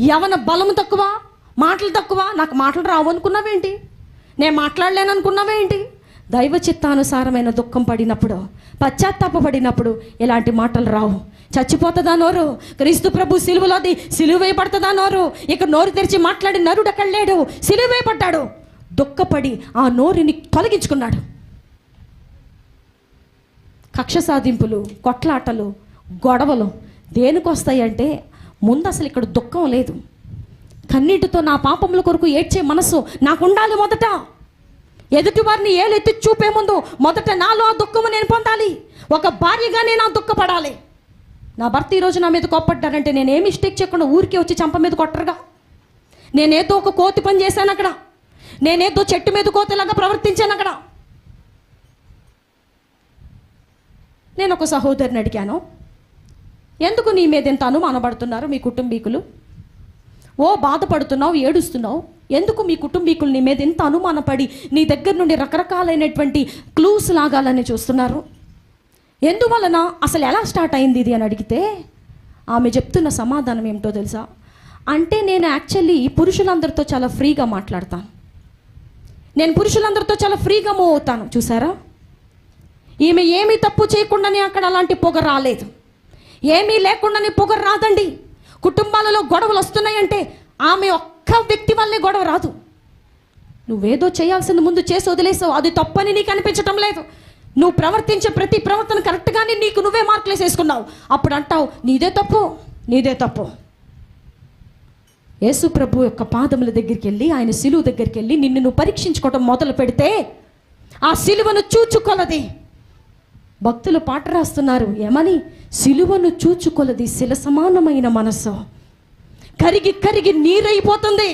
యవన బలం తక్కువ, మాటలు తక్కువ, నాకు మాటలు రావు అనుకున్నావేంటి, నేను మాట్లాడలేను అనుకున్నావేంటి? దైవ చిత్తానుసారమైన దుఃఖం పడినప్పుడు, పశ్చాత్తాపడినప్పుడు ఇలాంటి మాటలు రావు. చచ్చిపోతుందా నోరు? క్రీస్తు ప్రభు సిలువలోది సిలువ వేయబడుతుందా నోరు? ఇక నోరు తెరిచి మాట్లాడి నరుడు అక్కడ లేడు, సిలువ వేయబడ్డాడు. దుఃఖపడి ఆ నోరుని తొలగించుకున్నాడు. కక్ష సాధింపులు, కొట్లాటలు, గొడవలు దేనికొస్తాయంటే ముందు అసలు ఇక్కడ దుఃఖం లేదు. కన్నీటితో నా పాపముల కొరకు ఏడ్చే మనసు నాకు ఉండాలి. మొదట ఎదుటి వారిని ఏలెత్తి చూపే ముందు మొదట నాలో ఆ దుఃఖము నేను పొందాలి. ఒక భార్యగా నేను ఆ దుఃఖపడాలి. నా భర్త ఈరోజు నా మీద కోప్పడ్డారంటే నేను ఏ మిస్టేక్ చేయకుండా ఊరికే వచ్చి చంప మీద కొట్టరుగా. నేనేదో ఒక కోతి పని చేశాను అక్కడ, నేనేదో చెట్టు మీద కోతిలాగా ప్రవర్తించాను అక్కడ. నేను ఒక సహోదరిని అడిగాను, ఎందుకు నీ మీద ఎంత అనుమానపడుతున్నారు మీ కుటుంబీకులు? ఓ బాధపడుతున్నావు, ఏడుస్తున్నావు, ఎందుకు మీ కుటుంబీకులు నీ మీద ఎంత అనుమానపడి నీ దగ్గర నుండి రకరకాలైనటువంటి క్లూస్ లాగాలని చూస్తున్నారు? ఎందువలన, అసలు ఎలా స్టార్ట్ అయింది ఇది అని అడిగితే ఆమె చెప్తున్న సమాధానం ఏమిటో తెలుసా? అంటే నేను యాక్చువల్లీ పురుషులందరితో చాలా ఫ్రీగా మాట్లాడతాను, నేను పురుషులందరితో చాలా ఫ్రీగా మూవ్ అవుతాను. చూసారా, ఈమె ఏమీ తప్పు చేయకుండానే అక్కడ అలాంటి పొగ రాలేదు. ఏమీ లేకుండానే పొగ రాదండి. కుటుంబాలలో గొడవలు వస్తున్నాయంటే ఆమె ఒక్క వ్యక్తి వల్లే గొడవ రాదు. నువ్వేదో చేయాల్సింది ముందు చేసి వదిలేసావు, అది తప్పని నీకు అనిపించటం లేదు. నువ్వు ప్రవర్తించే ప్రతి ప్రవర్తన కరెక్ట్గానే నీకు నువ్వే మార్కులు వేసేసుకున్నావు. అప్పుడు అంటావు నీదే తప్పు, నీదే తప్పు. యేసు ప్రభు యొక్క పాదముల దగ్గరికి వెళ్ళి, ఆయన సిలువ దగ్గరికి వెళ్ళి నిన్ను నువ్వు పరీక్షించుకోవటం మొదలు పెడితే ఆ సిలువను చూచుకొలది. భక్తులు పాట రాస్తున్నారు ఏమని? సిలువను చూచుకొలది శిల సమానమైన మనసు, కరిగి కరిగి నీరైపోతుంది.